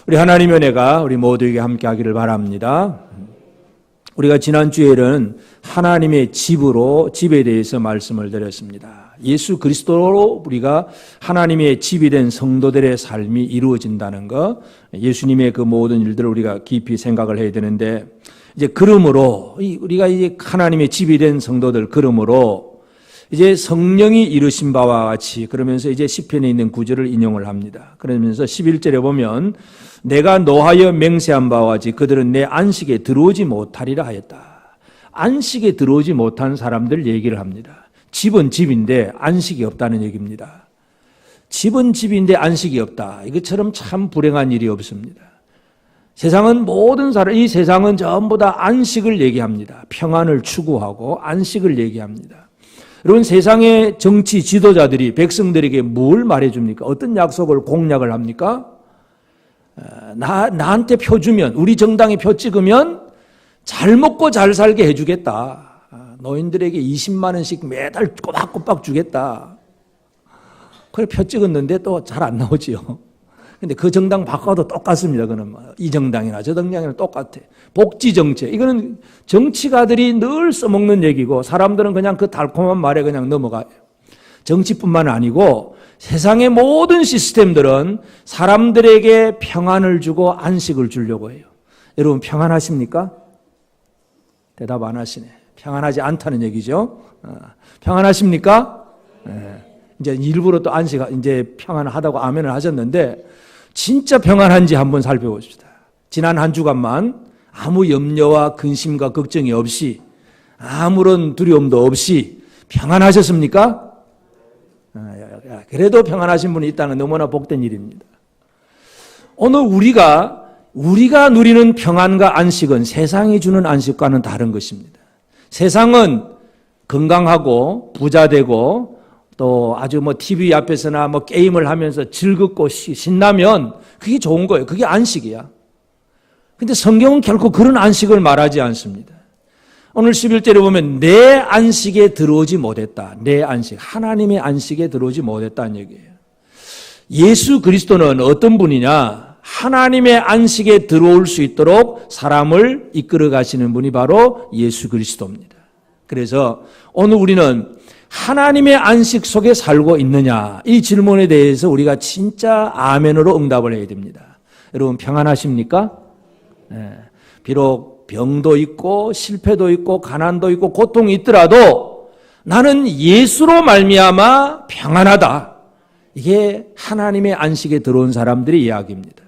우리 하나님의 은혜가 우리 모두에게 함께 하기를 바랍니다. 우리가 지난주에는 하나님의 집에 대해서 말씀을 드렸습니다. 예수 그리스도로 우리가 하나님의 집이 된 성도들의 삶이 이루어진다는 것, 예수님의 그 모든 일들을 우리가 깊이 생각을 해야 되는데, 이제 그러므로 우리가 이제 하나님의 집이 된 성도들, 그러므로 이제 성령이 이루신 바와 같이, 그러면서 이제 시편에 있는 구절을 인용을 합니다. 그러면서 11절에 보면 내가 노하여 맹세한 바와 같이 그들은 내 안식에 들어오지 못하리라 하였다. 안식에 들어오지 못한 사람들 얘기를 합니다. 집은 집인데 안식이 없다는 얘기입니다. 집은 집인데 안식이 없다. 이것처럼 참 불행한 일이 없습니다. 세상은 모든 사람, 이 세상은 전부 다 안식을 얘기합니다. 평안을 추구하고 안식을 얘기합니다. 여러분, 세상의 정치 지도자들이 백성들에게 뭘 말해줍니까? 어떤 약속을 공약을 합니까? 나한테 표 주면, 우리 정당에 표 찍으면 잘 먹고 잘 살게 해주겠다. 노인들에게 20만 원씩 매달 꼬박꼬박 주겠다. 그래 표 찍었는데 또 잘 안 나오지요. 근데 그 정당 바꿔도 똑같습니다. 그는 이 정당이나 저 정당이나 똑같아. 복지 정책. 이거는 정치가들이 늘 써먹는 얘기고 사람들은 그냥 그 달콤한 말에 그냥 넘어가요. 정치뿐만 아니고 세상의 모든 시스템들은 사람들에게 평안을 주고 안식을 주려고 해요. 여러분 평안하십니까? 대답 안 하시네. 평안하지 않다는 얘기죠. 평안하십니까? 네. 이제 일부러 또 이제 평안하다고 아멘을 하셨는데 진짜 평안한지 한번 살펴봅시다. 지난 한 주간만 아무 염려와 근심과 걱정이 없이 아무런 두려움도 없이 평안하셨습니까? 그래도 평안하신 분이 있다는 너무나 복된 일입니다. 오늘 우리가 누리는 평안과 안식은 세상이 주는 안식과는 다른 것입니다. 세상은 건강하고 부자되고 또 아주 TV 앞에서나 게임을 하면서 즐겁고 신나면 그게 좋은 거예요. 그게 안식이야. 근데 성경은 결코 그런 안식을 말하지 않습니다. 오늘 11절에 보면 내 안식에 들어오지 못했다. 내 안식, 하나님의 안식에 들어오지 못했다는 얘기예요. 예수 그리스도는 어떤 분이냐? 하나님의 안식에 들어올 수 있도록 사람을 이끌어 가시는 분이 바로 예수 그리스도입니다. 그래서 오늘 우리는 하나님의 안식 속에 살고 있느냐? 이 질문에 대해서 우리가 진짜 아멘으로 응답을 해야 됩니다. 여러분 평안하십니까? 네. 비록 병도 있고 실패도 있고 가난도 있고 고통이 있더라도 나는 예수로 말미암아 평안하다. 이게 하나님의 안식에 들어온 사람들의 이야기입니다.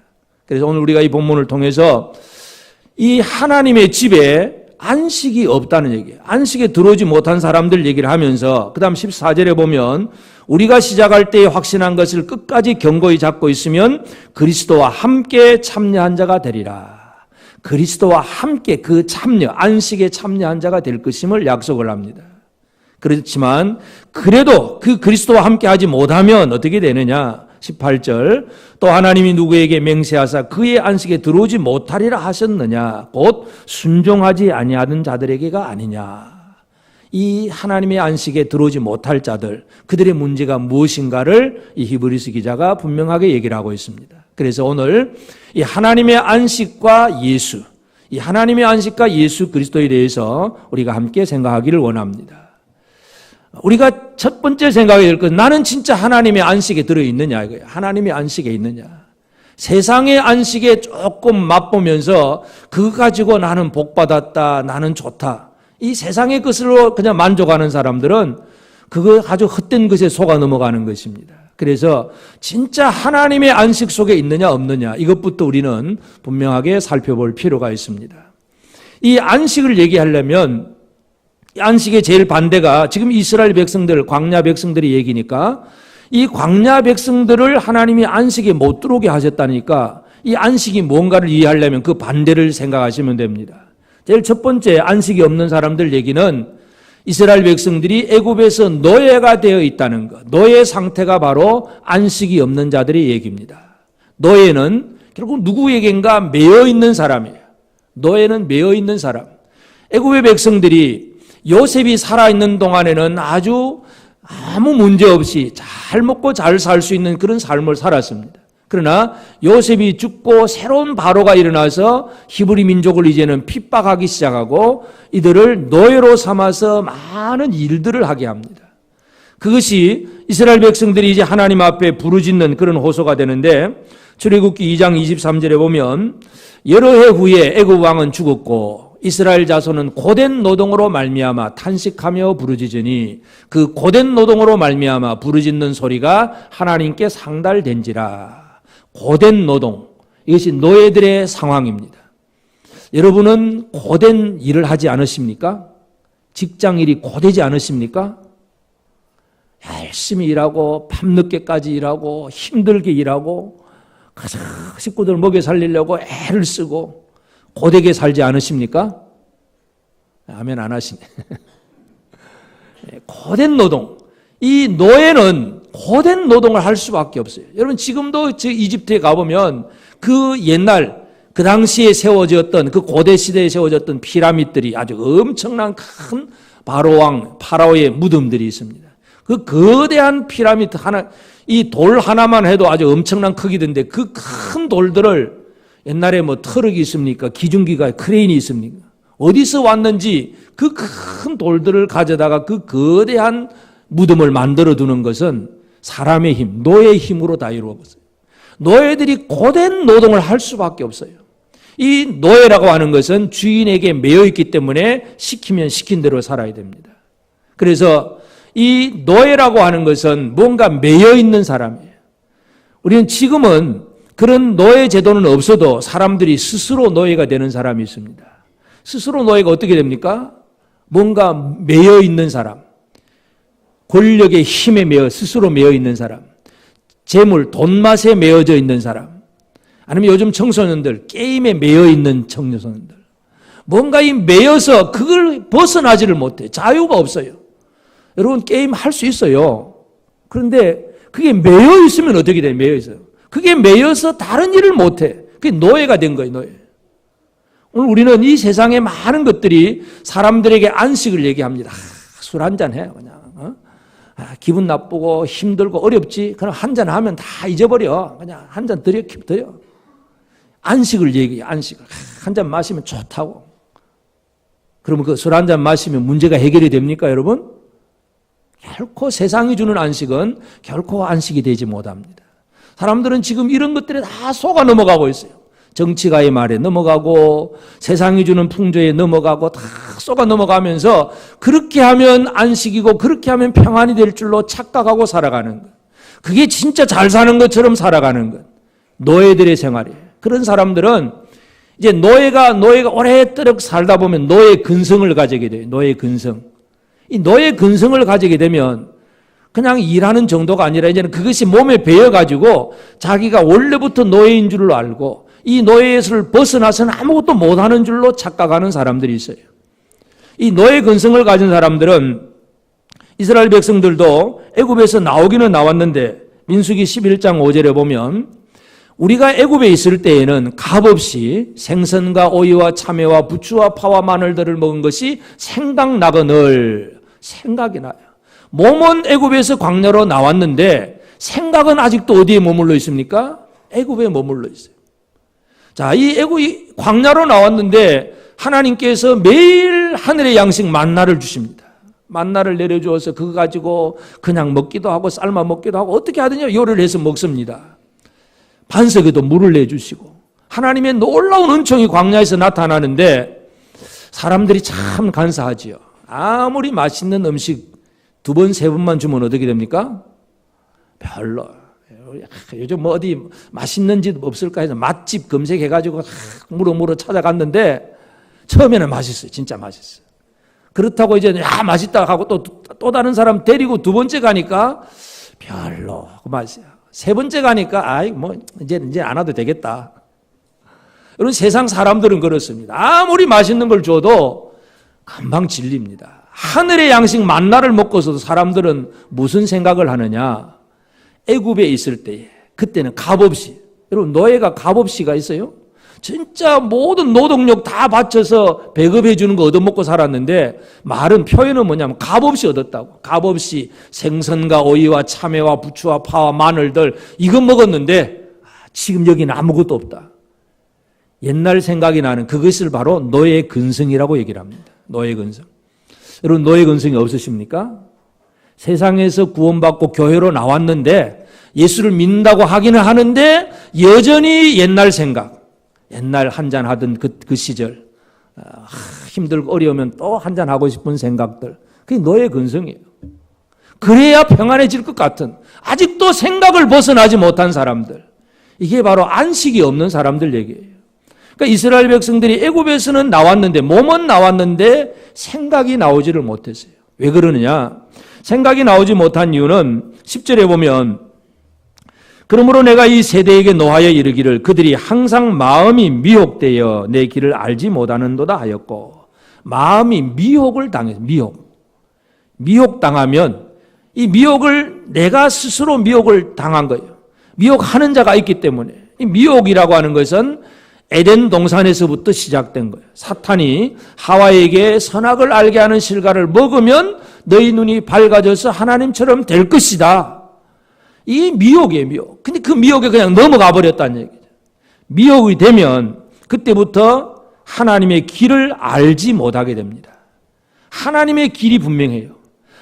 그래서 오늘 우리가 이 본문을 통해서 이 하나님의 집에 안식이 없다는 얘기예요. 안식에 들어오지 못한 사람들 얘기를 하면서 그 다음 14절에 보면 우리가 시작할 때 확신한 것을 끝까지 견고히 잡고 있으면 그리스도와 함께 참여한 자가 되리라. 그리스도와 함께 그 참여, 안식에 참여한 자가 될 것임을 약속을 합니다. 그렇지만 그래도 그 그리스도와 함께 하지 못하면 어떻게 되느냐? 18절 또 하나님이 누구에게 맹세하사 그의 안식에 들어오지 못하리라 하셨느냐? 곧 순종하지 아니하던 자들에게가 아니냐? 이 하나님의 안식에 들어오지 못할 자들, 그들의 문제가 무엇인가를 이 히브리서 기자가 분명하게 얘기를 하고 있습니다. 그래서 오늘 이 하나님의 안식과 예수, 이 하나님의 안식과 예수 그리스도에 대해서 우리가 함께 생각하기를 원합니다. 우리가 첫 번째 생각해야 될 것은 나는 진짜 하나님의 안식에 들어있느냐 이거예요. 하나님의 안식에 있느냐. 세상의 안식에 조금 맛보면서 그거 가지고 나는 복받았다, 나는 좋다. 이 세상의 것으로 그냥 만족하는 사람들은 그거 아주 헛된 것에 속아 넘어가는 것입니다. 그래서 진짜 하나님의 안식 속에 있느냐 없느냐 이것부터 우리는 분명하게 살펴볼 필요가 있습니다. 이 안식을 얘기하려면 안식의 제일 반대가 지금 이스라엘 백성들, 광야 백성들의 얘기니까 이 광야 백성들을 하나님이 안식에 못 들어오게 하셨다니까 이 안식이 뭔가를 이해하려면 그 반대를 생각하시면 됩니다. 제일 첫 번째 안식이 없는 사람들 얘기는 이스라엘 백성들이 애굽에서 노예가 되어 있다는 것. 노예 상태가 바로 안식이 없는 자들의 얘기입니다. 노예는 결국 누구에겐가 매여 있는 사람이에요. 노예는 매여 있는 사람. 애굽의 백성들이 요셉이 살아있는 동안에는 아주 아무 문제 없이 잘 먹고 잘 살 수 있는 그런 삶을 살았습니다. 그러나 요셉이 죽고 새로운 바로가 일어나서 히브리 민족을 이제는 핍박하기 시작하고 이들을 노예로 삼아서 많은 일들을 하게 합니다. 그것이 이스라엘 백성들이 이제 하나님 앞에 부르짖는 그런 호소가 되는데, 출애굽기 2장 23절에 보면 여러 해 후에 애굽 왕은 죽었고 이스라엘 자손은 고된 노동으로 말미암아 탄식하며 부르짖으니 그 고된 노동으로 말미암아 부르짖는 소리가 하나님께 상달된지라. 고된 노동, 이것이 노예들의 상황입니다. 여러분은 고된 일을 하지 않으십니까? 직장 일이 고되지 않으십니까? 열심히 일하고 밤늦게까지 일하고 힘들게 일하고 식구들 먹여 살리려고 애를 쓰고 고되게 살지 않으십니까? 아멘 안 하시네. 고된 노동. 이 노예는 고된 노동을 할 수밖에 없어요. 여러분 지금도 이집트에 가보면 그 옛날 그 당시에 세워졌던 그 고대 시대에 세워졌던 피라밋들이 아주 엄청난 큰 바로왕 파라오의 무덤들이 있습니다. 그 거대한 피라미드 하나, 이 돌 하나만 해도 아주 엄청난 크기던데 그 큰 돌들을 옛날에 뭐 트럭이 있습니까? 기중기가 크레인이 있습니까? 어디서 왔는지 그 큰 돌들을 가져다가 그 거대한 무덤을 만들어 두는 것은 사람의 힘, 노예의 힘으로 다 이루어졌어요. 노예들이 고된 노동을 할 수밖에 없어요. 이 노예라고 하는 것은 주인에게 매여 있기 때문에 시키면 시킨 대로 살아야 됩니다. 그래서 이 노예라고 하는 것은 뭔가 매여 있는 사람이에요. 우리는 지금은 그런 노예 제도는 없어도 사람들이 스스로 노예가 되는 사람이 있습니다. 스스로 노예가 어떻게 됩니까? 뭔가 매여 있는 사람, 권력의 힘에 스스로 매여 있는 사람, 재물, 돈맛에 매여져 있는 사람, 아니면 요즘 청소년들 게임에 매여 있는 청소년들, 뭔가 이 매여서 그걸 벗어나지를 못해. 자유가 없어요. 여러분 게임 할 수 있어요. 그런데 그게 매여 있으면 어떻게 돼요? 매여 있어요. 그게 매여서 다른 일을 못해. 그게 노예가 된 거예요. 노예. 오늘 우리는 이 세상의 많은 것들이 사람들에게 안식을 얘기합니다. 술 한잔 해 그냥. 기분 나쁘고 힘들고 어렵지? 그럼 한잔 하면 다 잊어버려. 그냥 한잔 드려. 안식을 얘기해. 안식을. 한잔 마시면 좋다고. 그러면 그 술 한잔 마시면 문제가 해결이 됩니까, 여러분? 결코 세상이 주는 안식은 결코 안식이 되지 못합니다. 사람들은 지금 이런 것들에 다 속아 넘어가고 있어요. 정치가의 말에 넘어가고 세상이 주는 풍조에 넘어가고 다 속아 넘어가면서 그렇게 하면 안식이고 그렇게 하면 평안이 될 줄로 착각하고 살아가는 것. 그게 진짜 잘 사는 것처럼 살아가는 것. 노예들의 생활이에요. 그런 사람들은 이제 노예가 오래도록 살다 보면 노예 근성을 가지게 돼요. 노예 근성. 이 노예 근성을 가지게 되면 그냥 일하는 정도가 아니라 이제는 그것이 몸에 배어가지고 자기가 원래부터 노예인 줄로 알고 이 노예에서 벗어나서는 아무것도 못하는 줄로 착각하는 사람들이 있어요. 이 노예 근성을 가진 사람들은 이스라엘 백성들도 애굽에서 나오기는 나왔는데 민수기 11장 5절에 보면 우리가 애굽에 있을 때에는 값없이 생선과 오이와 참외와 부추와 파와 마늘들을 먹은 것이 생각나거늘 생각이 나요. 몸은 애굽에서 광야로 나왔는데 생각은 아직도 어디에 머물러 있습니까? 애굽에 머물러 있어요. 자, 이 애굽이 광야로 나왔는데 하나님께서 매일 하늘의 양식 만나를 주십니다. 만나를 내려주어서 그거 가지고 그냥 먹기도 하고 삶아 먹기도 하고 어떻게 하든지 요리를 해서 먹습니다. 반석에도 물을 내주시고 하나님의 놀라운 은총이 광야에서 나타나는데 사람들이 참 간사하지요. 아무리 맛있는 음식 2번, 3번만 주면 어떻게 됩니까? 별로. 요즘 뭐 어디 맛있는 집 없을까 해서 맛집 검색해가지고 물어 찾아갔는데 처음에는 맛있어요. 진짜 맛있어요. 그렇다고 이제 맛있다 하고 또 다른 사람 데리고 2번째 가니까 별로 그 맛이야. 3번째 가니까 이제 안 와도 되겠다. 여러분 세상 사람들은 그렇습니다. 아무리 맛있는 걸 줘도 금방 질립니다. 하늘의 양식 만나를 먹고서도 사람들은 무슨 생각을 하느냐? 애굽에 있을 때에 그때는 값없이, 여러분 노예가 값없이가 있어요? 진짜 모든 노동력 다 바쳐서 배급해 주는 거 얻어먹고 살았는데 말은 표현은 뭐냐면 값없이 얻었다고. 값없이 생선과 오이와 참외와 부추와 파와 마늘들 이거 먹었는데 지금 여기는 아무것도 없다. 옛날 생각이 나는 그것을 바로 노예 근성이라고 얘기를 합니다. 노예 근성. 여러분 노예 근성이 없으십니까? 세상에서 구원받고 교회로 나왔는데 예수를 믿는다고 하기는 하는데 여전히 옛날 생각, 옛날 한잔 하던 그 시절, 힘들고 어려우면 또 한잔 하고 싶은 생각들, 그게 노예 근성이에요. 그래야 평안해질 것 같은 아직도 생각을 벗어나지 못한 사람들, 이게 바로 안식이 없는 사람들 얘기예요. 그러니까 이스라엘 백성들이 애굽에서는 나왔는데 몸은 나왔는데 생각이 나오지를 못했어요. 왜 그러느냐? 생각이 나오지 못한 이유는 10절에 보면 그러므로 내가 이 세대에게 노하여 이르기를 그들이 항상 마음이 미혹되어 내 길을 알지 못하는도다 하였고, 마음이 미혹을 당해서 미혹당하면 이 미혹을 내가 스스로 미혹을 당한 거예요. 미혹하는 자가 있기 때문에. 이 미혹이라고 하는 것은 에덴 동산에서부터 시작된 거예요. 사탄이 하와에게 선악을 알게 하는 실과를 먹으면 너희 눈이 밝아져서 하나님처럼 될 것이다. 이 미혹이에요, 미혹. 근데 그 미혹에 그냥 넘어가 버렸다는 얘기죠. 미혹이 되면 그때부터 하나님의 길을 알지 못하게 됩니다. 하나님의 길이 분명해요.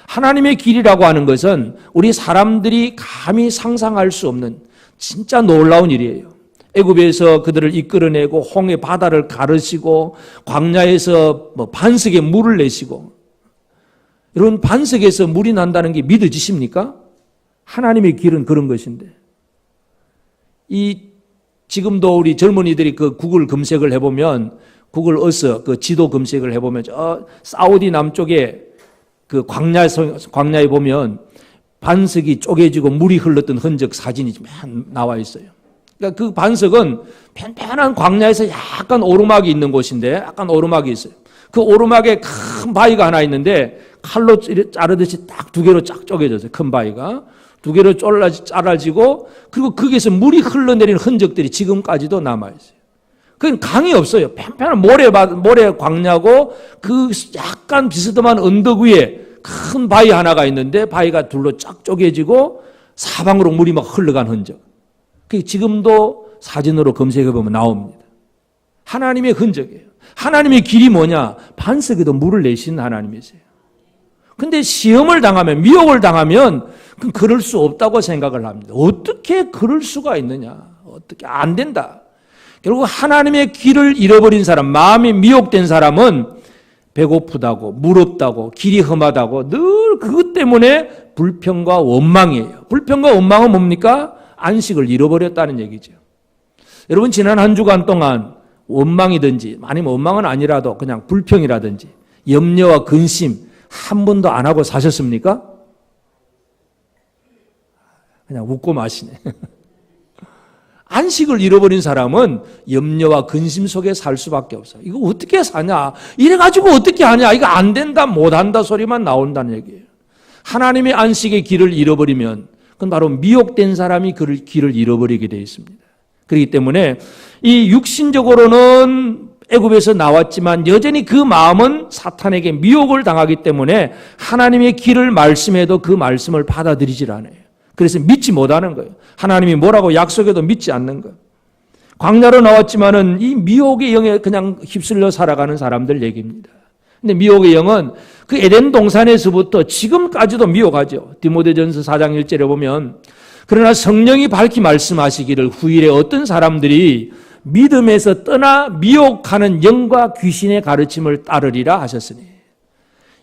하나님의 길이라고 하는 것은 우리 사람들이 감히 상상할 수 없는 진짜 놀라운 일이에요. 애굽에서 그들을 이끌어내고 홍해 바다를 가르시고 광야에서 반석에 물을 내시고, 여러분 반석에서 물이 난다는 게 믿어지십니까? 하나님의 길은 그런 것인데, 지금도 우리 젊은이들이 그 구글 검색을 해보면, 구글 어서 그 지도 검색을 해보면 저 사우디 남쪽에 그 광야에 보면 반석이 쪼개지고 물이 흘렀던 흔적 사진이 나와 있어요. 그러니까 그 반석은 편편한 광야에서 약간 오르막이 있는 곳인데, 약간 오르막이 있어요. 그 오르막에 큰 바위가 하나 있는데 칼로 자르듯이 딱 두 개로 쫙 쪼개졌어요. 큰 바위가 두 개로 잘라지고, 그리고 거기에서 물이 흘러내리는 흔적들이 지금까지도 남아있어요. 그건 강이 없어요. 편편한 모래 광야고 그 약간 비스듬한 언덕 위에 큰 바위 하나가 있는데 바위가 둘로 쫙 쪼개지고 사방으로 물이 막 흘러간 흔적. 그게 지금도 사진으로 검색해보면 나옵니다. 하나님의 흔적이에요. 하나님의 길이 뭐냐? 반석에도 물을 내신 하나님이세요. 근데 시험을 당하면, 미혹을 당하면 그럴 수 없다고 생각을 합니다. 어떻게 그럴 수가 있느냐? 어떻게 안 된다. 결국 하나님의 길을 잃어버린 사람, 마음이 미혹된 사람은 배고프다고, 물 없다고, 길이 험하다고 늘 그것 때문에 불평과 원망이에요. 불평과 원망은 뭡니까? 안식을 잃어버렸다는 얘기죠. 여러분 지난 한 주간 동안 원망이든지 아니면 원망은 아니라도 그냥 불평이라든지 염려와 근심 한 번도 안 하고 사셨습니까? 그냥 웃고 마시네. 안식을 잃어버린 사람은 염려와 근심 속에 살 수밖에 없어요. 이거 어떻게 사냐? 이래가지고 어떻게 하냐? 이거 안 된다, 못한다 소리만 나온다는 얘기예요. 하나님의 안식의 길을 잃어버리면 그건 바로 미혹된 사람이 그 길을 잃어버리게 되어 있습니다. 그렇기 때문에 이 육신적으로는 애굽에서 나왔지만 여전히 그 마음은 사탄에게 미혹을 당하기 때문에 하나님의 길을 말씀해도 그 말씀을 받아들이질 않아요. 그래서 믿지 못하는 거예요. 하나님이 뭐라고 약속해도 믿지 않는 거예요. 광야로 나왔지만은 이 미혹의 영에 그냥 휩쓸려 살아가는 사람들 얘기입니다. 근데 미혹의 영은 그 에덴 동산에서부터 지금까지도 미혹하죠. 디모데전서 4장 1절에 보면 그러나 성령이 밝히 말씀하시기를 후일에 어떤 사람들이 믿음에서 떠나 미혹하는 영과 귀신의 가르침을 따르리라 하셨으니,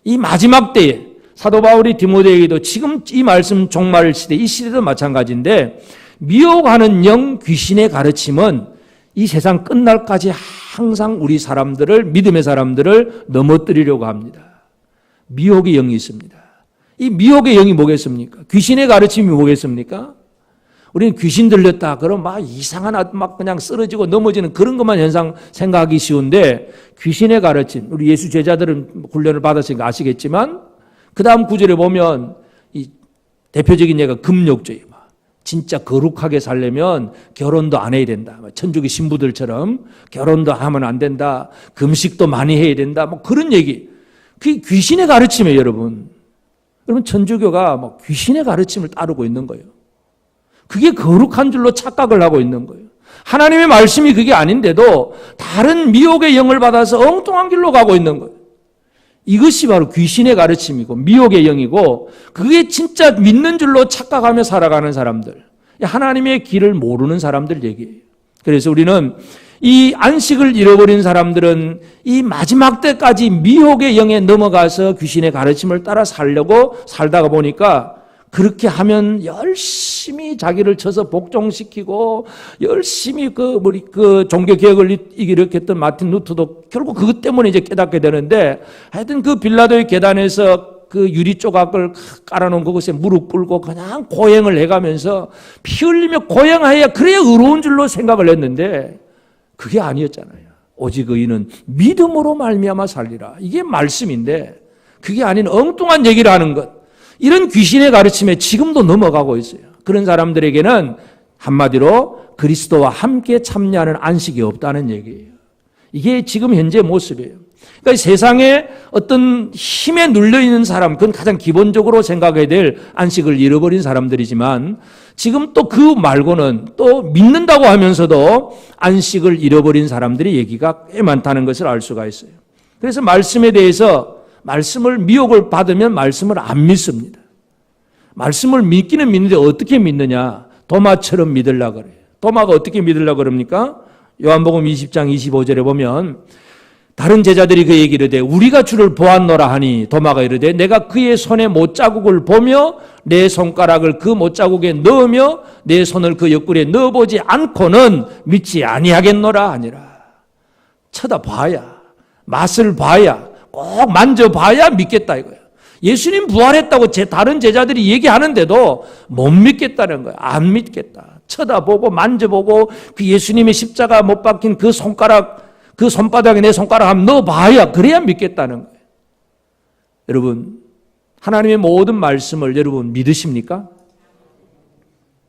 이 마지막 때에 사도 바울이 디모데에게도 지금 이 말씀 종말 시대, 이 시대도 마찬가지인데 미혹하는 영, 귀신의 가르침은 이 세상 끝날까지 항상 우리 사람들을, 믿음의 사람들을 넘어뜨리려고 합니다. 미혹의 영이 있습니다. 이 미혹의 영이 뭐겠습니까? 귀신의 가르침이 뭐겠습니까? 우리는 귀신 들렸다 그럼 막 이상한 막 그냥 쓰러지고 넘어지는 그런 것만 현상 생각하기 쉬운데, 귀신의 가르침, 우리 예수 제자들은 훈련을 받았으니까 아시겠지만 그 다음 구절에 보면 이 대표적인 예가 금욕주의, 진짜 거룩하게 살려면 결혼도 안 해야 된다. 천주교 신부들처럼 결혼도 하면 안 된다. 금식도 많이 해야 된다. 뭐 그런 얘기. 그게 귀신의 가르침이에요, 여러분. 여러분 천주교가 뭐 귀신의 가르침을 따르고 있는 거예요. 그게 거룩한 줄로 착각을 하고 있는 거예요. 하나님의 말씀이 그게 아닌데도 다른 미혹의 영을 받아서 엉뚱한 길로 가고 있는 거예요. 이것이 바로 귀신의 가르침이고 미혹의 영이고 그게 진짜 믿는 줄로 착각하며 살아가는 사람들, 하나님의 길을 모르는 사람들 얘기예요. 그래서 우리는 이 안식을 잃어버린 사람들은 이 마지막 때까지 미혹의 영에 넘어가서 귀신의 가르침을 따라 살려고 살다가 보니까 그렇게 하면 열심히 자기를 쳐서 복종시키고 열심히 그 종교개혁을 일으켰던 마틴 루터도 결국 그것 때문에 이제 깨닫게 되는데 하여튼 그 빌라도의 계단에서 그 유리 조각을 깔아놓은 그곳에 무릎 꿇고 그냥 고행을 해가면서 피 흘리며 고행해야 그래야 의로운 줄로 생각을 했는데 그게 아니었잖아요. 오직 의인은 믿음으로 말미암아 살리라. 이게 말씀인데 그게 아닌 엉뚱한 얘기를 하는 것. 이런 귀신의 가르침에 지금도 넘어가고 있어요. 그런 사람들에게는 한마디로 그리스도와 함께 참여하는 안식이 없다는 얘기예요. 이게 지금 현재 모습이에요. 그러니까 세상에 어떤 힘에 눌려있는 사람, 그건 가장 기본적으로 생각해야 될 안식을 잃어버린 사람들이지만 지금 또 그 말고는 또 믿는다고 하면서도 안식을 잃어버린 사람들의 얘기가 꽤 많다는 것을 알 수가 있어요. 그래서 말씀에 대해서 말씀을 미혹을 받으면 말씀을 안 믿습니다. 말씀을 믿기는 믿는데 어떻게 믿느냐? 도마처럼 믿으려고 그래요. 도마가 어떻게 믿으려고 그럽니까? 요한복음 20장 25절에 보면 다른 제자들이 그에게 이르되 우리가 주를 보았노라 하니 도마가 이르되 내가 그의 손에 못자국을 보며 내 손가락을 그 못자국에 넣으며 내 손을 그 옆구리에 넣어보지 않고는 믿지 아니하겠노라 하니라. 쳐다봐야, 맛을 봐야, 꼭 만져봐야 믿겠다 이거야. 예수님 부활했다고 다른 제자들이 얘기하는데도 못 믿겠다는 거야. 안 믿겠다. 쳐다보고 만져보고 그 예수님의 십자가 못 박힌 그 손가락, 그 손바닥에 내 손가락 한번 넣어봐야 그래야 믿겠다는 거예요. 여러분, 하나님의 모든 말씀을 여러분 믿으십니까?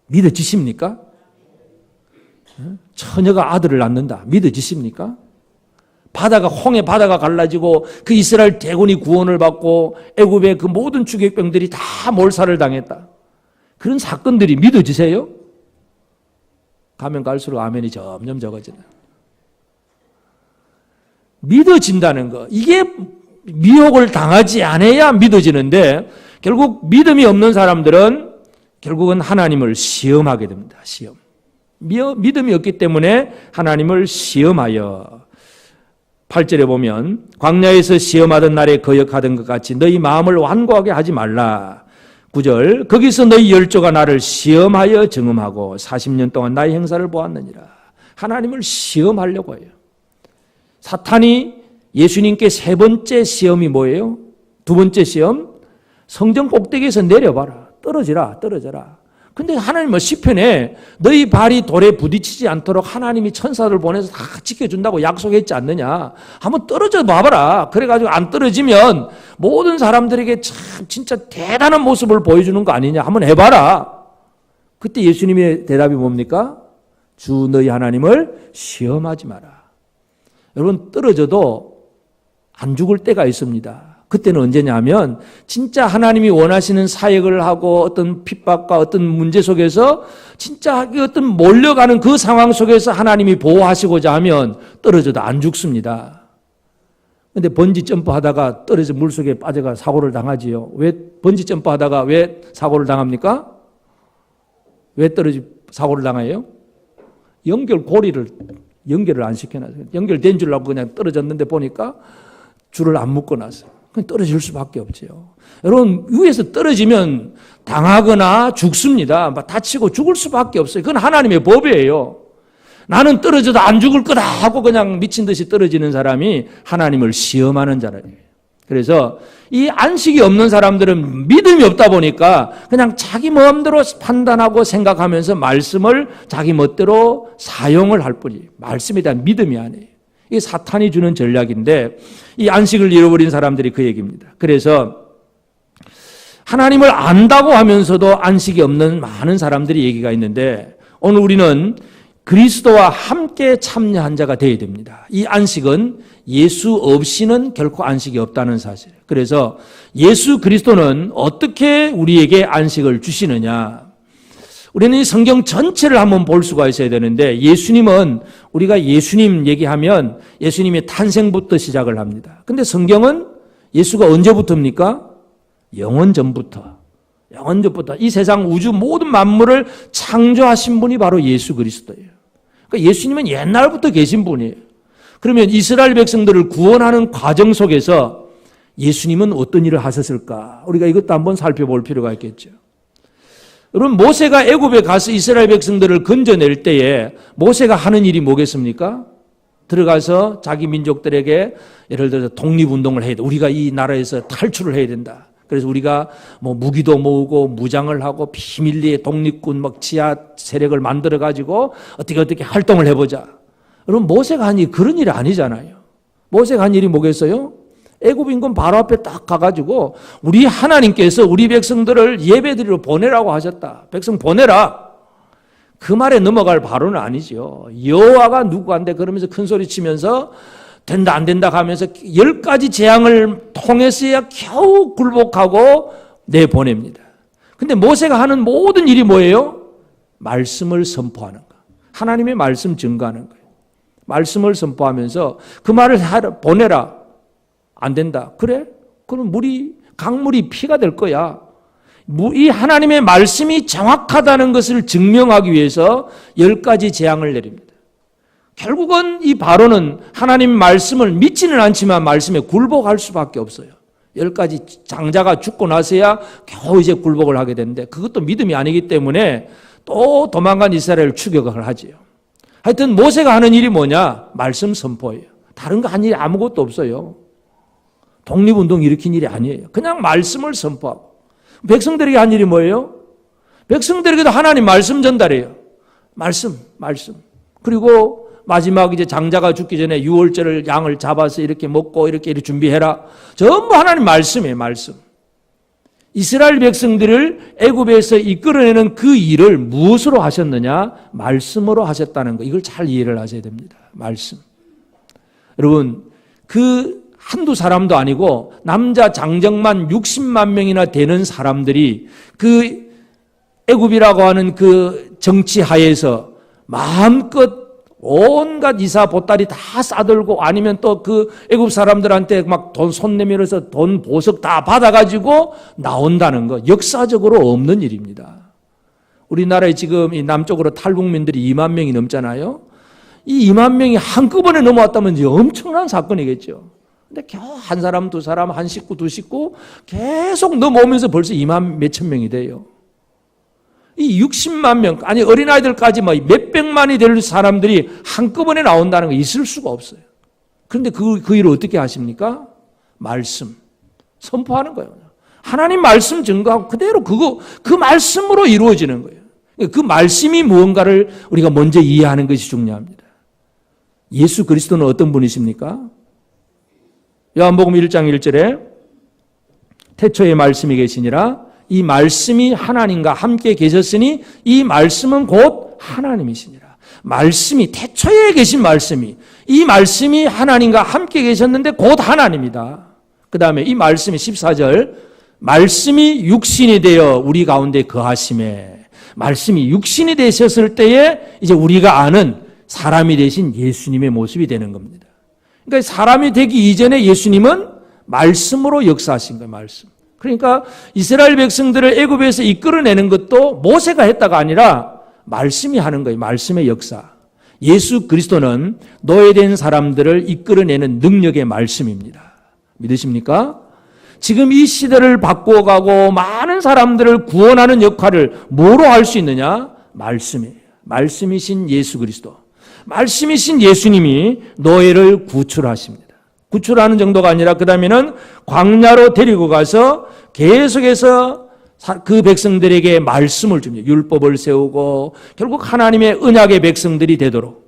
믿어지십니까? 처녀가 아들을 낳는다. 믿어지십니까? 홍해 바다가 갈라지고 그 이스라엘 대군이 구원을 받고 애굽의 그 모든 주객병들이 다 몰살을 당했다. 그런 사건들이 믿어지세요? 가면 갈수록 아멘이 점점 적어지네. 믿어진다는 거. 이게 미혹을 당하지 않아야 믿어지는데 결국 믿음이 없는 사람들은 결국은 하나님을 시험하게 됩니다. 시험. 믿음이 없기 때문에 하나님을 시험하여 8절에 보면 광야에서 시험하던 날에 거역하던 것 같이 너희 마음을 완고하게 하지 말라. 9절 거기서 너희 열조가 나를 시험하여 증음하고 40년 동안 나의 행사를 보았느니라. 하나님을 시험하려고 해요. 사탄이 예수님께 세 번째 시험이 뭐예요? 두 번째 시험? 성전 꼭대기에서 내려봐라. 떨어져라. 근데 하나님은 시편에 너희 발이 돌에 부딪히지 않도록 하나님이 천사를 보내서 다 지켜준다고 약속했지 않느냐. 한번 떨어져 봐봐라. 그래가지고 안 떨어지면 모든 사람들에게 참 진짜 대단한 모습을 보여주는 거 아니냐. 한번 해봐라. 그때 예수님의 대답이 뭡니까? 주 너희 하나님을 시험하지 마라. 여러분 떨어져도 안 죽을 때가 있습니다. 그때는 언제냐면 진짜 하나님이 원하시는 사역을 하고 어떤 핍박과 어떤 문제 속에서 진짜 어떤 몰려가는 그 상황 속에서 하나님이 보호하시고자 하면 떨어져도 안 죽습니다. 그런데 번지 점프하다가 떨어져 물속에 빠져가 사고를 당하지요. 왜 번지 점프하다가 왜 사고를 당합니까? 왜 사고를 당해요? 연결을 안 시켜놨어요. 연결된 줄 알고 그냥 떨어졌는데 보니까 줄을 안 묶어놨어요. 그냥 떨어질 수밖에 없죠. 여러분 위에서 떨어지면 당하거나 죽습니다. 다치고 죽을 수밖에 없어요. 그건 하나님의 법이에요. 나는 떨어져도 안 죽을 거다 하고 그냥 미친 듯이 떨어지는 사람이 하나님을 시험하는 자라요. 그래서 이 안식이 없는 사람들은 믿음이 없다 보니까 그냥 자기 마음대로 판단하고 생각하면서 말씀을 자기 멋대로 사용을 할 뿐이에요. 말씀에 대한 믿음이 아니에요. 이게 사탄이 주는 전략인데 이 안식을 잃어버린 사람들이 그 얘기입니다. 그래서 하나님을 안다고 하면서도 안식이 없는 많은 사람들이 얘기가 있는데 오늘 우리는 그리스도와 함께 참여한 자가 되어야 됩니다. 이 안식은 예수 없이는 결코 안식이 없다는 사실. 그래서 예수 그리스도는 어떻게 우리에게 안식을 주시느냐. 우리는 이 성경 전체를 한번 볼 수가 있어야 되는데 예수님은 우리가 예수님 얘기하면 예수님의 탄생부터 시작을 합니다. 근데 성경은 예수가 언제부터입니까? 영원 전부터. 영원 전부터. 이 세상 우주 모든 만물을 창조하신 분이 바로 예수 그리스도예요. 그러니까 예수님은 옛날부터 계신 분이에요. 그러면 이스라엘 백성들을 구원하는 과정 속에서 예수님은 어떤 일을 하셨을까? 우리가 이것도 한번 살펴볼 필요가 있겠죠. 여러분, 모세가 애굽에 가서 이스라엘 백성들을 건져낼 때에 모세가 하는 일이 뭐겠습니까? 들어가서 자기 민족들에게 예를 들어서 독립운동을 해야 돼. 우리가 이 나라에서 탈출을 해야 된다. 그래서 우리가 뭐 무기도 모으고 무장을 하고 비밀리에 독립군 막 지하 세력을 만들어 가지고 어떻게 활동을 해보자. 여러분, 모세가 한 일이 그런 일이 아니잖아요. 모세가 한 일이 뭐겠어요? 애굽 인근 바로 앞에 딱 가가지고 우리 하나님께서 우리 백성들을 예배드리러 보내라고 하셨다. 백성 보내라. 그 말에 넘어갈 바로는 아니죠. 여호와가 누구한테 그러면서 큰 소리 치면서 된다 안 된다 하면서 10가지 재앙을 통해서야 겨우 굴복하고 내보냅니다. 근데 모세가 하는 모든 일이 뭐예요? 말씀을 선포하는 거. 하나님의 말씀 증거하는 거예요. 말씀을 선포하면서 그 말을 보내라. 안 된다. 그래? 그럼 강물이 피가 될 거야. 이 하나님의 말씀이 정확하다는 것을 증명하기 위해서 10가지 재앙을 내립니다. 결국은 이 바로는 하나님 말씀을 믿지는 않지만 말씀에 굴복할 수밖에 없어요. 10가지 장자가 죽고 나서야 겨우 이제 굴복을 하게 되는데 그것도 믿음이 아니기 때문에 또 도망간 이스라엘을 추격을 하지요. 하여튼 모세가 하는 일이 뭐냐? 말씀 선포예요. 다른 거 한 일이 아무것도 없어요. 독립운동 일으킨 일이 아니에요. 그냥 말씀을 선포하고. 백성들에게 한 일이 뭐예요? 백성들에게도 하나님 말씀 전달해요. 말씀. 그리고 마지막 이제 장자가 죽기 전에 유월절을 양을 잡아서 이렇게 먹고 이렇게 준비해라. 전부 하나님 말씀이에요. 말씀. 이스라엘 백성들을 애굽에서 이끌어내는 그 일을 무엇으로 하셨느냐? 말씀으로 하셨다는 거. 이걸 잘 이해를 하셔야 됩니다. 말씀. 여러분, 한두 사람도 아니고 남자 장정만 60만 명이나 되는 사람들이 그 애굽이라고 하는 그 정치 하에서 마음껏 온갖 이사 보따리 다 싸들고 아니면 또 그 애굽 사람들한테 막 돈 손 내밀어서 돈 보석 다 받아가지고 나온다는 거 역사적으로 없는 일입니다. 우리나라에 지금 이 남쪽으로 탈북민들이 2만 명이 넘잖아요. 이 2만 명이 한꺼번에 넘어왔다면 이제 엄청난 사건이겠죠. 근데 겨우 한 사람, 두 사람, 한 식구, 두 식구 계속 넘어오면서 벌써 2만 몇천 명이 돼요. 이 60만 명, 아니 어린아이들까지 뭐 몇백만이 될 사람들이 한꺼번에 나온다는 거 있을 수가 없어요. 그런데 그 일을 어떻게 하십니까? 말씀. 선포하는 거예요. 하나님 말씀 증거하고 그대로 그 말씀으로 이루어지는 거예요. 그 말씀이 무언가를 우리가 먼저 이해하는 것이 중요합니다. 예수 그리스도는 어떤 분이십니까? 요한복음 1장 1절에 태초에 말씀이 계시니라 이 말씀이 하나님과 함께 계셨으니 이 말씀은 곧 하나님이시니라. 말씀이 태초에 계신 말씀이 이 말씀이 하나님과 함께 계셨는데 곧 하나님이다. 그 다음에 이 말씀이 14절 말씀이 육신이 되어 우리 가운데 거하심에 말씀이 육신이 되셨을 때에 이제 우리가 아는 사람이 되신 예수님의 모습이 되는 겁니다. 그러니까 사람이 되기 이전에 예수님은 말씀으로 역사하신 거예요. 말씀. 그러니까 이스라엘 백성들을 애굽에서 이끌어내는 것도 모세가 했다가 아니라 말씀이 하는 거예요. 말씀의 역사. 예수 그리스도는 노예된 사람들을 이끌어내는 능력의 말씀입니다. 믿으십니까? 지금 이 시대를 바꾸어가고 많은 사람들을 구원하는 역할을 뭐로 할 수 있느냐? 말씀이에요. 말씀이신 예수 그리스도. 말씀이신 예수님이 노예를 구출하십니다. 구출하는 정도가 아니라 그 다음에는 광야로 데리고 가서 계속해서 그 백성들에게 말씀을 줍니다. 율법을 세우고 결국 하나님의 언약의 백성들이 되도록.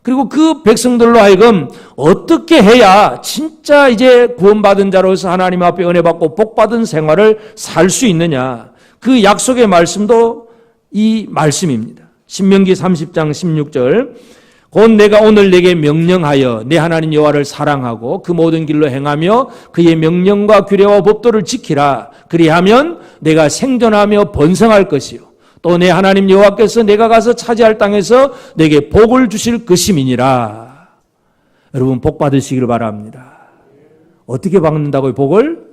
그리고 그 백성들로 하여금 어떻게 해야 진짜 이제 구원받은 자로서 하나님 앞에 은혜 받고 복 받은 생활을 살 수 있느냐. 그 약속의 말씀도 이 말씀입니다. 신명기 30장 16절 곧 내가 오늘 내게 명령하여 내 하나님 여호와를 사랑하고 그 모든 길로 행하며 그의 명령과 규례와 법도를 지키라. 그리하면 내가 생존하며 번성할 것이요 또 내 하나님 여호와께서 내가 가서 차지할 땅에서 내게 복을 주실 것임이니라. 여러분 복 받으시기를 바랍니다. 어떻게 받는다고요? 복을?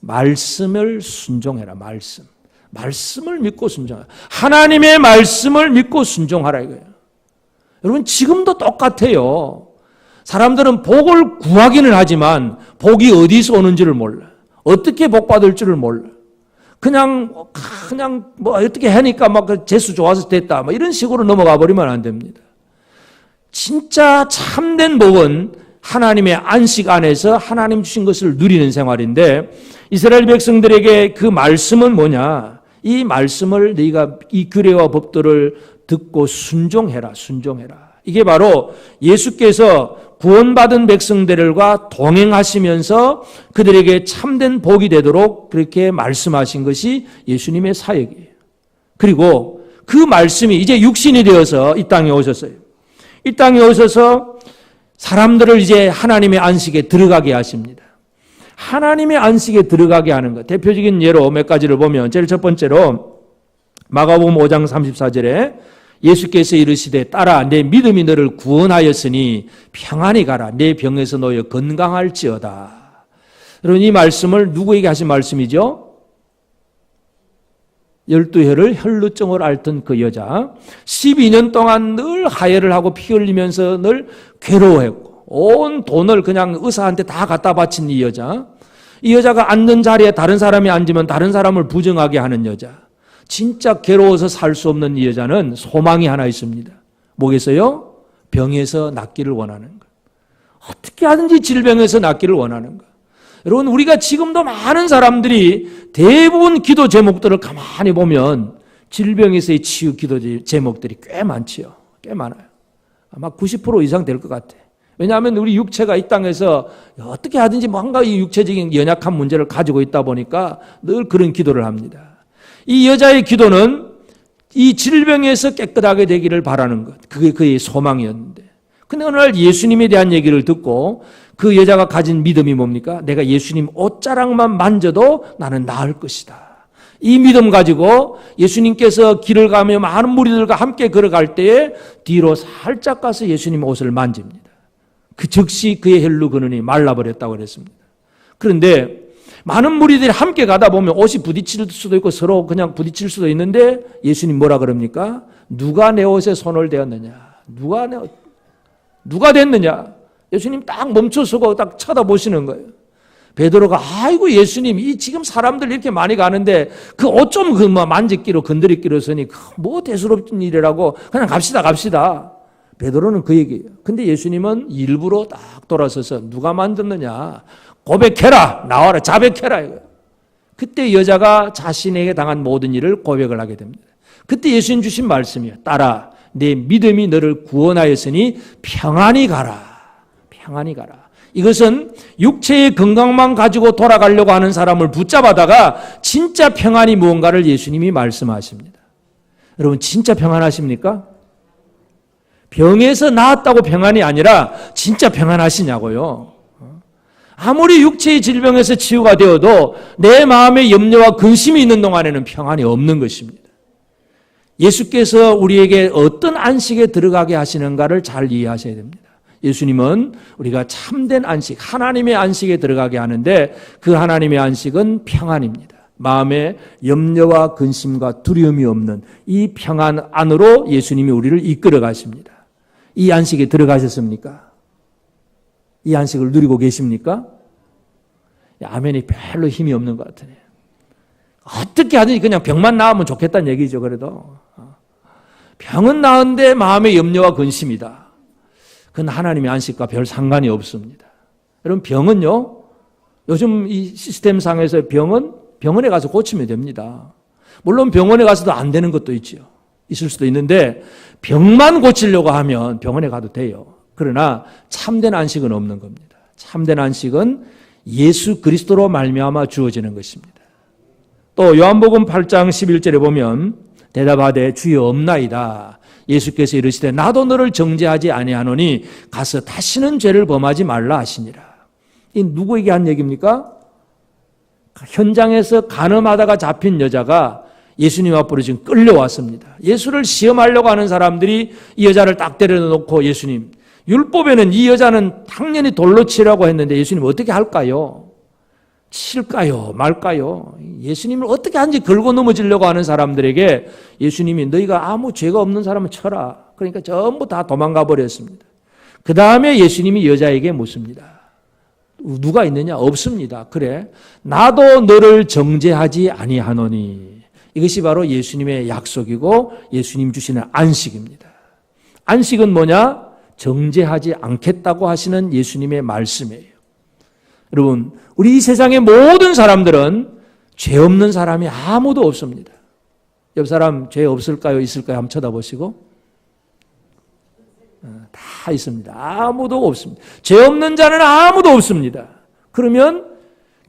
말씀을 순종해라. 말씀을 믿고 순종하라. 하나님의 말씀을 믿고 순종하라 이거예요. 여러분 지금도 똑같아요. 사람들은 복을 구하기는 하지만 복이 어디서 오는지를 몰라. 어떻게 복 받을 줄을 몰라. 그냥 뭐 어떻게 하니까 막 재수 좋아서 됐다. 뭐 이런 식으로 넘어가 버리면 안 됩니다. 진짜 참된 복은 하나님의 안식 안에서 하나님 주신 것을 누리는 생활인데 이스라엘 백성들에게 그 말씀은 뭐냐? 이 말씀을 네가 이 규례와 법도를 듣고 순종해라. 이게 바로 예수께서 구원받은 백성들과 동행하시면서 그들에게 참된 복이 되도록 그렇게 말씀하신 것이 예수님의 사역이에요. 그리고 그 말씀이 이제 육신이 되어서 이 땅에 오셨어요. 이 땅에 오셔서 사람들을 이제 하나님의 안식에 들어가게 하십니다. 하나님의 안식에 들어가게 하는 것. 대표적인 예로 몇 가지를 보면 제일 첫 번째로 마가복음 5장 34절에 예수께서 이르시되 딸아 내 믿음이 너를 구원하였으니 평안히 가라. 내 병에서 놓여 건강할지어다. 여러분 이 말씀을 누구에게 하신 말씀이죠? 12혈을 혈루증을 앓던 그 여자 12년 동안 늘 하혈을 하고 피 흘리면서 늘 괴로워했고 온 돈을 그냥 의사한테 다 갖다 바친 이 여자가 앉는 자리에 다른 사람이 앉으면 다른 사람을 부정하게 하는 여자 진짜 괴로워서 살 수 없는 이 여자는 소망이 하나 있습니다. 뭐겠어요? 병에서 낫기를 원하는 것. 어떻게 하든지 질병에서 낫기를 원하는 것. 여러분 우리가 지금도 많은 사람들이 대부분 기도 제목들을 가만히 보면 질병에서의 치유 기도 제목들이 꽤 많지요. 꽤 많아요. 아마 90% 이상 될 것 같아. 왜냐하면 우리 육체가 이 땅에서 어떻게 하든지 뭔가 이 육체적인 연약한 문제를 가지고 있다 보니까 늘 그런 기도를 합니다. 이 여자의 기도는 이 질병에서 깨끗하게 되기를 바라는 것. 그게 그의 소망이었는데. 근데 어느 날 예수님에 대한 얘기를 듣고 그 여자가 가진 믿음이 뭡니까? 내가 예수님 옷자락만 만져도 나는 나을 것이다. 이 믿음 가지고 예수님께서 길을 가며 많은 무리들과 함께 걸어갈 때에 뒤로 살짝 가서 예수님 옷을 만집니다. 그 즉시 그의 혈루 근원이 말라버렸다고 그랬습니다. 그런데 많은 무리들이 함께 가다 보면 옷이 부딪힐 수도 있고 서로 그냥 부딪힐 수도 있는데 예수님 뭐라 그럽니까? 누가 내 옷에 손을 대었느냐? 누가 됐느냐? 예수님 딱 멈춰서고 딱 쳐다보시는 거예요. 베드로가 아이고 예수님 이 지금 사람들 이렇게 많이 가는데 그 옷 좀 그 뭐 만지기로 건드리기로 서니 뭐 대수롭진 일이라고 그냥 갑시다. 베드로는 그 얘기예요. 근데 예수님은 일부러 딱 돌아서서 누가 만졌느냐? 고백해라. 나와라. 자백해라. 이거예요. 그때 여자가 자신에게 당한 모든 일을 고백을 하게 됩니다. 그때 예수님 주신 말씀이에요. 딸아 내 믿음이 너를 구원하였으니 평안히 가라. 이것은 육체의 건강만 가지고 돌아가려고 하는 사람을 붙잡아다가 진짜 평안이 무언가를 예수님이 말씀하십니다. 여러분 진짜 평안하십니까? 병에서 나았다고 평안이 아니라 진짜 평안하시냐고요. 아무리 육체의 질병에서 치유가 되어도 내 마음에 염려와 근심이 있는 동안에는 평안이 없는 것입니다. 예수께서 우리에게 어떤 안식에 들어가게 하시는가를 잘 이해하셔야 됩니다. 예수님은 우리가 참된 안식, 하나님의 안식에 들어가게 하는데 그 하나님의 안식은 평안입니다. 마음에 염려와 근심과 두려움이 없는 이 평안 안으로 예수님이 우리를 이끌어 가십니다. 이 안식에 들어가셨습니까? 이 안식을 누리고 계십니까? 아멘이 별로 힘이 없는 것 같으네요. 어떻게 하든지 그냥 병만 나으면 좋겠다는 얘기죠. 그래도 병은 나은데 마음의 염려와 근심이다. 그건 하나님의 안식과 별 상관이 없습니다. 여러분 병은요. 요즘 이 시스템상에서 병은 병원에 가서 고치면 됩니다. 물론 병원에 가서도 안 되는 것도 있죠. 있을 수도 있는데 병만 고치려고 하면 병원에 가도 돼요. 그러나 참된 안식은 없는 겁니다. 참된 안식은 예수 그리스도로 말미암아 주어지는 것입니다. 또 요한복음 8장 11절에 보면 대답하되 주여 없나이다. 예수께서 이르시되 나도 너를 정죄하지 아니하노니 가서 다시는 죄를 범하지 말라 하시니라. 이 누구에게 한 얘기입니까? 현장에서 간음하다가 잡힌 여자가 예수님 앞으로 지금 끌려왔습니다. 예수를 시험하려고 하는 사람들이 이 여자를 딱 때려놓고 예수님, 율법에는 이 여자는 당연히 돌로 치라고 했는데 예수님 어떻게 할까요? 칠까요? 말까요? 예수님을 어떻게 하는지 걸고 넘어지려고 하는 사람들에게 예수님이 너희가 아무 죄가 없는 사람은 쳐라. 그러니까 전부 다 도망가 버렸습니다. 그 다음에 예수님이 여자에게 묻습니다. 누가 있느냐? 없습니다. 그래, 나도 너를 정죄하지 아니하노니. 이것이 바로 예수님의 약속이고 예수님 주시는 안식입니다. 안식은 뭐냐? 정죄하지 않겠다고 하시는 예수님의 말씀이에요. 여러분, 우리 이 세상의 모든 사람들은 죄 없는 사람이 아무도 없습니다. 옆 사람 죄 없을까요? 있을까요? 한번 쳐다보시고. 다 있습니다. 아무도 없습니다. 죄 없는 자는 아무도 없습니다. 그러면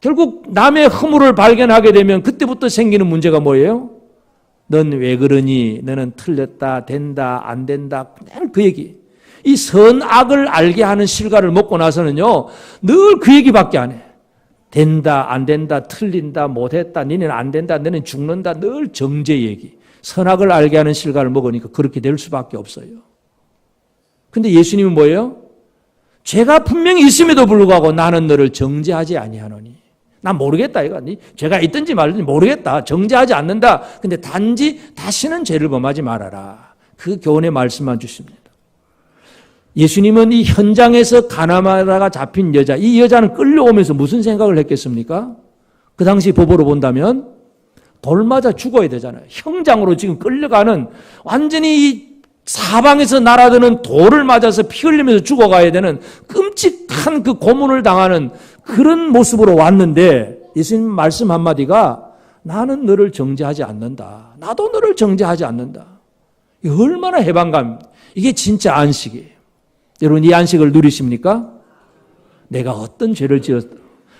결국 남의 허물을 발견하게 되면 그때부터 생기는 문제가 뭐예요? 넌 왜 그러니? 너는 틀렸다, 된다, 안 된다. 그냥 그 얘기. 이 선악을 알게 하는 실과를 먹고 나서는요, 늘 그 얘기밖에 안 해. 된다, 안 된다, 틀린다, 못했다, 니는 안 된다, 너는 죽는다, 늘 정죄 얘기. 선악을 알게 하는 실과를 먹으니까 그렇게 될 수밖에 없어요. 근데 예수님은 뭐예요? 죄가 분명히 있음에도 불구하고 나는 너를 정죄하지 아니하노니. 난 모르겠다 이거. 죄가 있든지 말든지 모르겠다. 정죄하지 않는다. 근데 단지 다시는 죄를 범하지 말아라. 그 교훈의 말씀만 주십니다. 예수님은 이 현장에서 가나마라가 잡힌 여자, 이 여자는 끌려오면서 무슨 생각을 했겠습니까? 그 당시 법으로 본다면 돌 맞아 죽어야 되잖아요. 형장으로 지금 끌려가는 완전히 이 사방에서 날아드는 돌을 맞아서 피 흘리면서 죽어가야 되는 끔찍한 그 고문을 당하는 그런 모습으로 왔는데 예수님 말씀 한마디가 나는 너를 정죄하지 않는다. 나도 너를 정죄하지 않는다. 이게 얼마나 해방감. 이게 진짜 안식이에요. 여러분 이 안식을 누리십니까? 내가 어떤 죄를 지었다.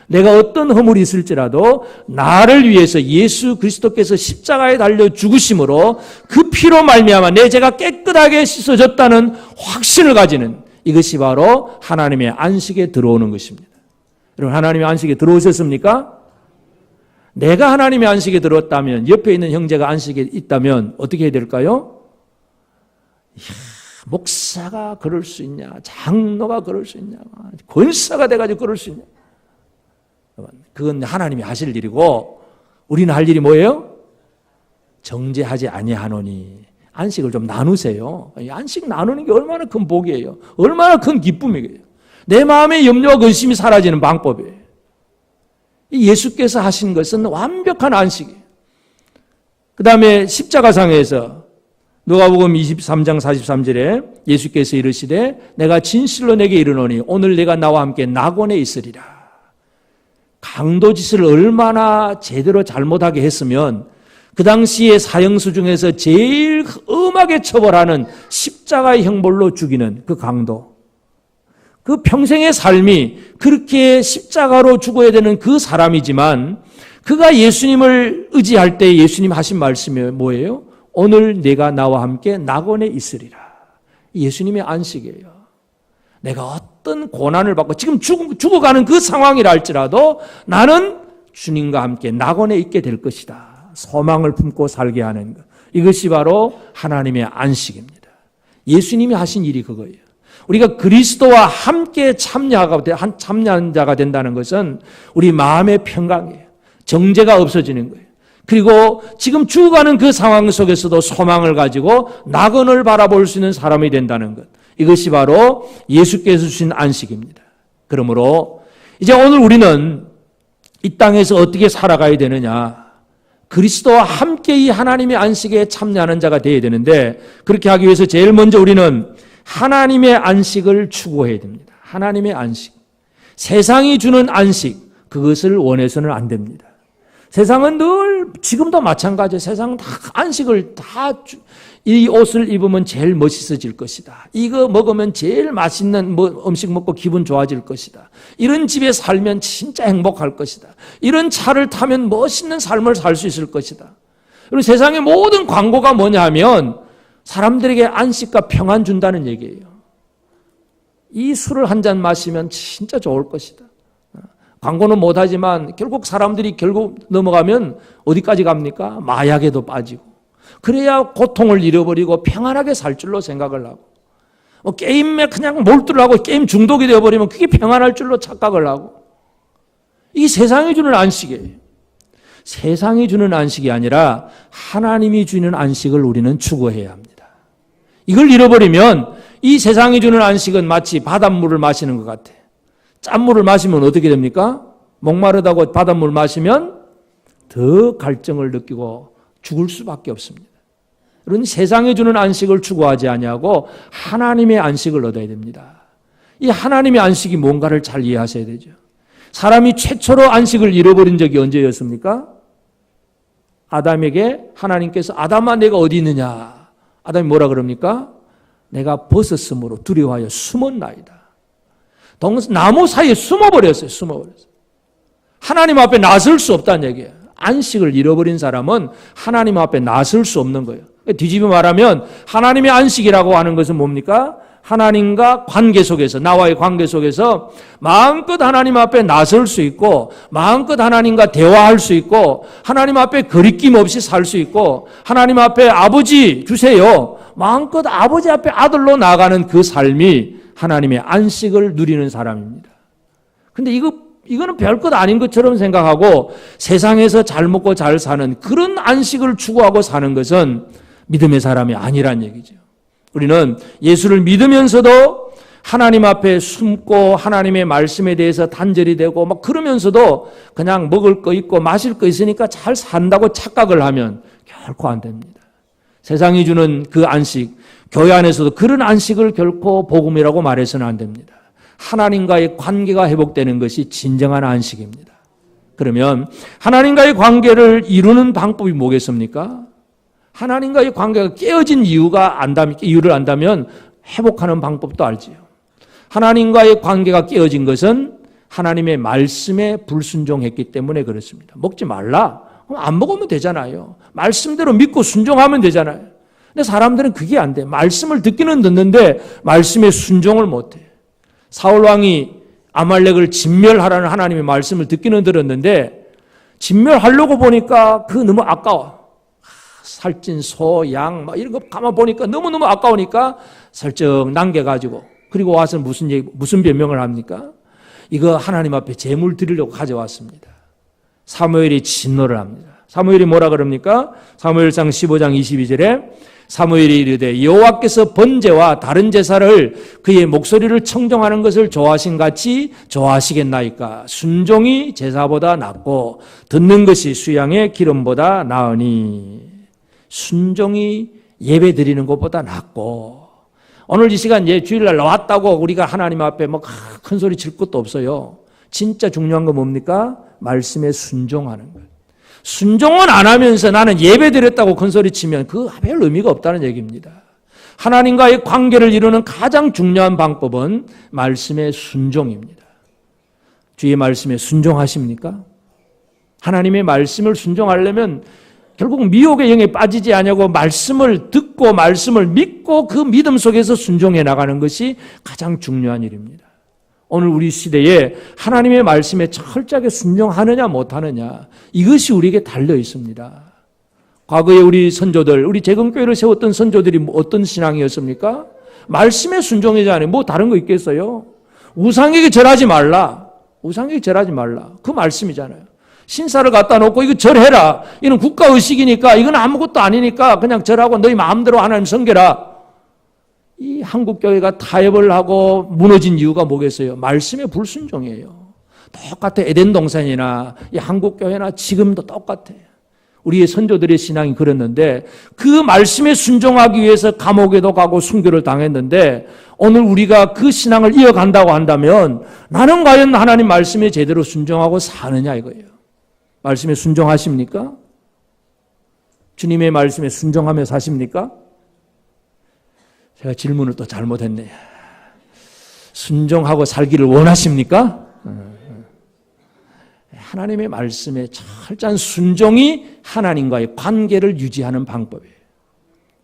내가 어떤 허물이 있을지라도 나를 위해서 예수 그리스도께서 십자가에 달려 죽으심으로 그 피로 말미암아 내 죄가 깨끗하게 씻어졌다는 확신을 가지는 이것이 바로 하나님의 안식에 들어오는 것입니다. 여러분 하나님의 안식에 들어오셨습니까? 내가 하나님의 안식에 들어왔다면 옆에 있는 형제가 안식에 있다면 어떻게 해야 될까요? 목사가 그럴 수 있냐? 장로가 그럴 수 있냐? 권사가 돼가지고 그럴 수 있냐? 그건 하나님이 하실 일이고 우리는 할 일이 뭐예요? 정죄하지 아니하노니. 안식을 좀 나누세요. 안식 나누는 게 얼마나 큰 복이에요. 얼마나 큰 기쁨이에요. 내 마음의 염려와 근심이 사라지는 방법이에요. 예수께서 하신 것은 완벽한 안식이에요. 그 다음에 십자가상에서 누가복음 23장 43절에 예수께서 이르시되 내가 진실로 내게 이르노니 오늘 내가 나와 함께 낙원에 있으리라. 강도짓을 얼마나 제대로 잘못하게 했으면 그 당시의 사형수 중에서 제일 엄하게 처벌하는 십자가의 형벌로 죽이는 그 강도. 그 평생의 삶이 그렇게 십자가로 죽어야 되는 그 사람이지만 그가 예수님을 의지할 때 예수님 하신 말씀이 뭐예요? 오늘 내가 나와 함께 낙원에 있으리라. 예수님의 안식이에요. 내가 어떤 고난을 받고 지금 죽어가는 그 상황이라 할지라도 나는 주님과 함께 낙원에 있게 될 것이다. 소망을 품고 살게 하는 것. 이것이 바로 하나님의 안식입니다. 예수님이 하신 일이 그거예요. 우리가 그리스도와 함께 참여한 자가 된다는 것은 우리 마음의 평강이에요. 정죄가 없어지는 거예요. 그리고 지금 죽어가는 그 상황 속에서도 소망을 가지고 낙원을 바라볼 수 있는 사람이 된다는 것. 이것이 바로 예수께서 주신 안식입니다. 그러므로 이제 오늘 우리는 이 땅에서 어떻게 살아가야 되느냐. 그리스도와 함께 이 하나님의 안식에 참여하는 자가 되어야 되는데 그렇게 하기 위해서 제일 먼저 우리는 하나님의 안식을 추구해야 됩니다. 하나님의 안식. 세상이 주는 안식, 그것을 원해서는 안 됩니다. 세상은 늘 지금도 마찬가지예요. 세상은 다 안식을 이 옷을 입으면 제일 멋있어질 것이다. 이거 먹으면 제일 맛있는 음식 먹고 기분 좋아질 것이다. 이런 집에 살면 진짜 행복할 것이다. 이런 차를 타면 멋있는 삶을 살 수 있을 것이다. 그리고 세상의 모든 광고가 뭐냐 하면 사람들에게 안식과 평안 준다는 얘기예요. 이 술을 한 잔 마시면 진짜 좋을 것이다. 광고는 못하지만 결국 사람들이 결국 넘어가면 어디까지 갑니까? 마약에도 빠지고. 그래야 고통을 잃어버리고 평안하게 살 줄로 생각을 하고. 게임에 그냥 몰두를 게임 중독이 되어버리면 그게 평안할 줄로 착각을 하고. 이게 세상이 주는 안식이에요. 세상이 주는 안식이 아니라 하나님이 주는 안식을 우리는 추구해야 합니다. 이걸 잃어버리면 이 세상이 주는 안식은 마치 바닷물을 마시는 것 같아. 짠물을 마시면 어떻게 됩니까? 목마르다고 바닷물 마시면 더 갈증을 느끼고 죽을 수밖에 없습니다. 그런 세상이 주는 안식을 추구하지 아니하고 하나님의 안식을 얻어야 됩니다. 이 하나님의 안식이 뭔가를 잘 이해하셔야 되죠. 사람이 최초로 안식을 잃어버린 적이 언제였습니까? 아담에게 하나님께서 아담아 내가 어디 있느냐? 아담이 뭐라 그럽니까? 내가 벗었으므로 두려워하여 숨었나이다. 나무 사이에 숨어버렸어요. 하나님 앞에 나설 수 없다는 얘기예요. 안식을 잃어버린 사람은 하나님 앞에 나설 수 없는 거예요. 뒤집어 말하면 하나님의 안식이라고 하는 것은 뭡니까? 하나님과 관계 속에서, 나와의 관계 속에서 마음껏 하나님 앞에 나설 수 있고 마음껏 하나님과 대화할 수 있고 하나님 앞에 거리낌 없이 살 수 있고 하나님 앞에 아버지 주세요. 마음껏 아버지 앞에 아들로 나가는 그 삶이 하나님의 안식을 누리는 사람입니다. 근데 이거는 별것 아닌 것처럼 생각하고 세상에서 잘 먹고 잘 사는 그런 안식을 추구하고 사는 것은 믿음의 사람이 아니란 얘기죠. 우리는 예수를 믿으면서도 하나님 앞에 숨고 하나님의 말씀에 대해서 단절이 되고 막 그러면서도 그냥 먹을 거 있고 마실 거 있으니까 잘 산다고 착각을 하면 결코 안 됩니다. 세상이 주는 그 안식, 교회 안에서도 그런 안식을 결코 복음이라고 말해서는 안 됩니다. 하나님과의 관계가 회복되는 것이 진정한 안식입니다. 그러면 하나님과의 관계를 이루는 방법이 뭐겠습니까? 하나님과의 관계가 깨어진 이유를 안다면 회복하는 방법도 알지요. 하나님과의 관계가 깨어진 것은 하나님의 말씀에 불순종했기 때문에 그렇습니다. 먹지 말라. 그럼 안 먹으면 되잖아요. 말씀대로 믿고 순종하면 되잖아요. 근데 사람들은 그게 안 돼. 말씀을 듣기는 듣는데 말씀에 순종을 못해. 사울왕이 아말렉을 진멸하라는 하나님의 말씀을 듣기는 들었는데 진멸하려고 보니까 너무 아까워. 살찐 소, 양 막 이런 거 가만 보니까 너무너무 아까우니까 살짝 남겨가지고 그리고 와서 무슨 변명을 합니까? 이거 하나님 앞에 제물 드리려고 가져왔습니다. 사무엘이 진노를 합니다. 사무엘이 뭐라 그럽니까? 사무엘상 15장 22절에 사무엘이 이르되 여호와께서 번제와 다른 제사를 그의 목소리를 청정하는 것을 좋아하신 같이 좋아하시겠나이까? 순종이 제사보다 낫고 듣는 것이 수양의 기름보다 나으니. 순종이 예배 드리는 것보다 낫고 오늘 이 시간 주일날 나왔다고 우리가 하나님 앞에 큰 소리 칠 것도 없어요. 진짜 중요한 건 뭡니까? 말씀에 순종하는 것. 순종은 안 하면서 나는 예배 드렸다고 큰 소리 치면 그 별 의미가 없다는 얘기입니다. 하나님과의 관계를 이루는 가장 중요한 방법은 말씀의 순종입니다. 주의 말씀에 순종하십니까? 하나님의 말씀을 순종하려면 결국 미혹의 영에 빠지지 않냐고 말씀을 듣고 말씀을 믿고 그 믿음 속에서 순종해 나가는 것이 가장 중요한 일입니다. 오늘 우리 시대에 하나님의 말씀에 철저하게 순종하느냐 못하느냐 이것이 우리에게 달려 있습니다. 과거에 우리 선조들, 우리 재건교회를 세웠던 선조들이 어떤 신앙이었습니까? 말씀에 순종하지 않아요. 뭐 다른 거 있겠어요? 우상에게 절하지 말라. 우상에게 절하지 말라. 그 말씀이잖아요. 신사를 갖다 놓고 이거 절해라. 이건 국가의식이니까 이건 아무것도 아니니까 그냥 절하고 너희 마음대로 하나님 섬겨라. 이 한국교회가 타협을 하고 무너진 이유가 뭐겠어요? 말씀의 불순종이에요. 똑같아. 에덴 동산이나 이 한국교회나 지금도 똑같아. 우리의 선조들의 신앙이 그랬는데 그 말씀에 순종하기 위해서 감옥에도 가고 순교를 당했는데 오늘 우리가 그 신앙을 이어간다고 한다면 나는 과연 하나님 말씀에 제대로 순종하고 사느냐 이거예요. 말씀에 순종하십니까? 주님의 말씀에 순종하며 사십니까? 제가 질문을 또 잘못했네. 순종하고 살기를 원하십니까? 하나님의 말씀에 철저한 순종이 하나님과의 관계를 유지하는 방법이에요.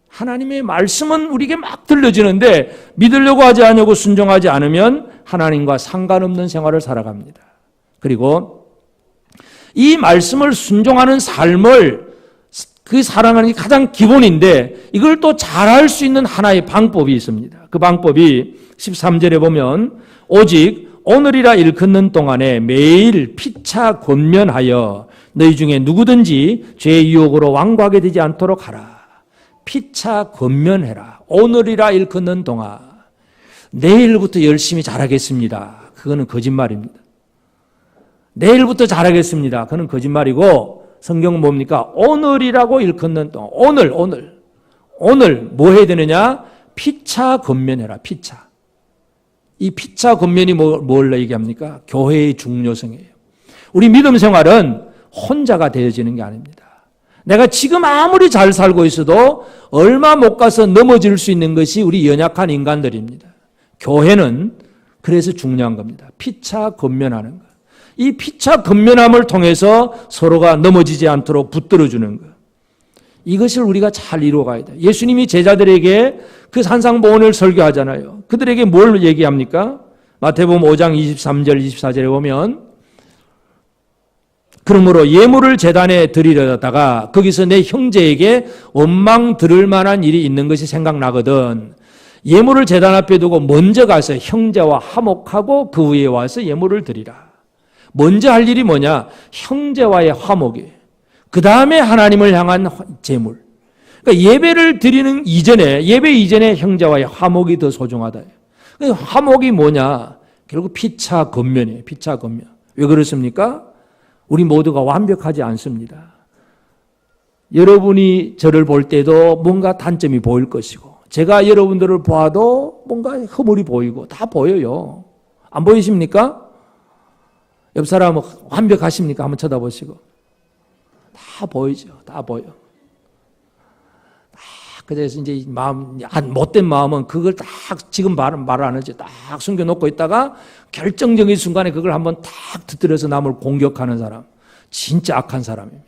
하나님의 말씀은 우리에게 막 들려지는데 믿으려고 하지 않으고 순종하지 않으면 하나님과 상관없는 생활을 살아갑니다. 그리고 이 말씀을 순종하는 삶을 그 사랑하는 게 가장 기본인데 이걸 또 잘할 수 있는 하나의 방법이 있습니다. 그 방법이 13절에 보면 오직 오늘이라 일컫는 동안에 매일 피차 권면하여 너희 중에 누구든지 죄의 유혹으로 완고하게 되지 않도록 하라. 피차 권면해라. 오늘이라 일컫는 동안 내일부터 열심히 잘하겠습니다. 그거는 거짓말입니다. 내일부터 잘하겠습니다. 그건 거짓말이고 성경은 뭡니까? 오늘이라고 일컫는 동안 오늘 뭐 해야 되느냐? 피차 권면해라. 피차. 이 피차 권면이 뭘 얘기합니까? 교회의 중요성이에요. 우리 믿음 생활은 혼자가 되어지는 게 아닙니다. 내가 지금 아무리 잘 살고 있어도 얼마 못 가서 넘어질 수 있는 것이 우리 연약한 인간들입니다. 교회는 그래서 중요한 겁니다. 피차 권면하는 것. 이 피차 권면함을 통해서 서로가 넘어지지 않도록 붙들어주는 것. 이것을 우리가 잘 이루어가야 돼요. 예수님이 제자들에게 그 산상보훈을 설교하잖아요. 그들에게 뭘 얘기합니까? 마태복음 5장 23절 24절에 보면 그러므로 예물을 제단에 드리려다가 거기서 내 형제에게 원망 들을 만한 일이 있는 것이 생각나거든. 예물을 제단 앞에 두고 먼저 가서 형제와 화목하고 그 후에 와서 예물을 드리라. 먼저 할 일이 뭐냐? 형제와의 화목이에요. 그 다음에 하나님을 향한 제물. 그러니까 예배를 드리는 이전에, 예배 이전에 형제와의 화목이 더 소중하다. 화목이 뭐냐? 결국 피차 권면이에요. 피차 권면. 왜 그렇습니까? 우리 모두가 완벽하지 않습니다. 여러분이 저를 볼 때도 뭔가 단점이 보일 것이고, 제가 여러분들을 봐도 뭔가 허물이 보이고, 다 보여요. 안 보이십니까? 옆 사람은 완벽하십니까? 한번 쳐다보시고. 다 보이죠. 다 보여. 그래서 이제 마음, 못된 마음은 그걸 딱 지금 말을 안 하지. 딱 숨겨놓고 있다가 결정적인 순간에 그걸 한번 딱 터뜨려서 남을 공격하는 사람. 진짜 악한 사람입니다.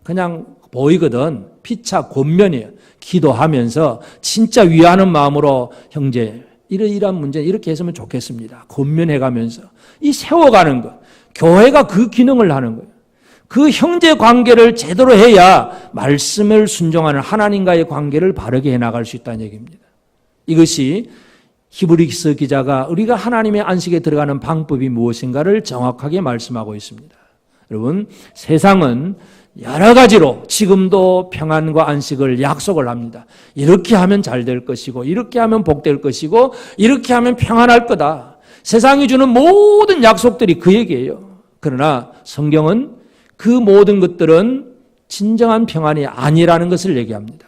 그냥 보이거든. 피차 권면이에요. 기도하면서 진짜 위하는 마음으로 형제, 이러이러한 문제 이렇게 했으면 좋겠습니다. 권면해가면서. 이 세워가는 것. 교회가 그 기능을 하는 거예요. 그 형제 관계를 제대로 해야 말씀을 순종하는 하나님과의 관계를 바르게 해나갈 수 있다는 얘기입니다. 이것이 히브리서 기자가 우리가 하나님의 안식에 들어가는 방법이 무엇인가를 정확하게 말씀하고 있습니다. 여러분, 세상은 여러 가지로 지금도 평안과 안식을 약속을 합니다. 이렇게 하면 잘 될 것이고, 이렇게 하면 복될 것이고, 이렇게 하면 평안할 거다. 세상이 주는 모든 약속들이 그 얘기예요. 그러나 성경은 그 모든 것들은 진정한 평안이 아니라는 것을 얘기합니다.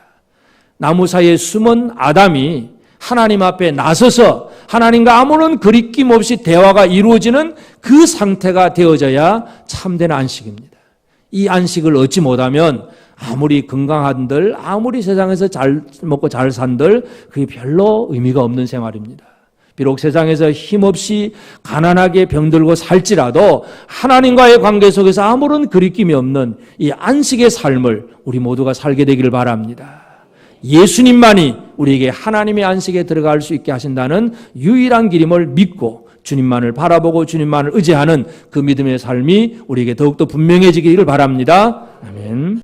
나무 사이에 숨은 아담이 하나님 앞에 나서서 하나님과 아무런 거리낌 없이 대화가 이루어지는 그 상태가 되어져야 참된 안식입니다. 이 안식을 얻지 못하면 아무리 건강한들, 아무리 세상에서 잘 먹고 잘 산들 그게 별로 의미가 없는 생활입니다. 비록 세상에서 힘없이 가난하게 병들고 살지라도 하나님과의 관계 속에서 아무런 거리낌이 없는 이 안식의 삶을 우리 모두가 살게 되기를 바랍니다. 예수님만이 우리에게 하나님의 안식에 들어갈 수 있게 하신다는 유일한 길임을 믿고 주님만을 바라보고 주님만을 의지하는 그 믿음의 삶이 우리에게 더욱더 분명해지기를 바랍니다. 아멘.